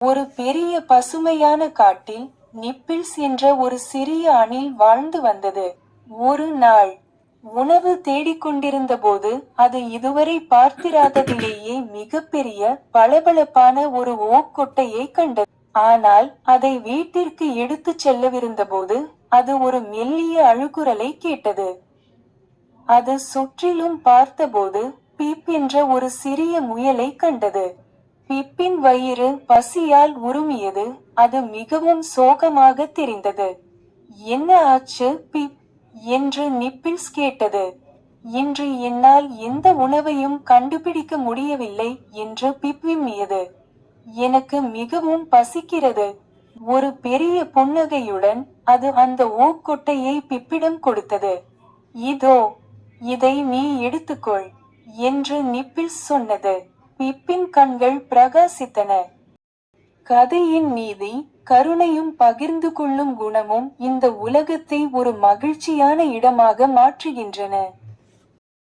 ஒரு பெரிய பசுமையான காட்டில் நிப்பிள்ஸ் என்ற ஒரு சிறிய அணில் வாழ்ந்து வந்தது. ஒரு நாள் உணவு தேடிக்கொண்டிருந்த போது அது இதுவரை பார்த்திராததிலேயே மிகப்பெரிய பளபளப்பான ஒரு ஓக் கொட்டையை கண்டது. ஆனால் அதை வீட்டிற்கு எடுத்துச் செல்லவிருந்தபோது அது ஒரு மெல்லிய அழுகுரலை கேட்டது. அது சுற்றிலும் பார்த்தபோது பீப் என்ற ஒரு சிறிய முயலை கண்டது. பிப்பின் வயிறு பசியால் உறுமியது. அது மிகவும் சோகமாக தெரிந்தது. என்ன ஆச்சு பிப் என்று நிப்பிள்ஸ் கேட்டது. இன்று என்னால் எந்த உணவையும் கண்டுபிடிக்க முடியவில்லை என்று பிப் விம்மியது. எனக்கு மிகவும் பசிக்கிறது. ஒரு பெரிய புன்னகையுடன் அது அந்த ஓக்கொட்டையை பிப்பிடம் கொடுத்தது. இதோ, இதை நீ எடுத்துக்கொள் என்று நிப்பிள்ஸ் சொன்னது. பிப்பின் கண்கள் பிரகாசித்தன. கதையின் நீதி: கருணையும் பகிர்ந்து கொள்ளும் குணமும் இந்த உலகத்தை ஒரு மகிழ்ச்சியான இடமாக மாற்றுகின்றன.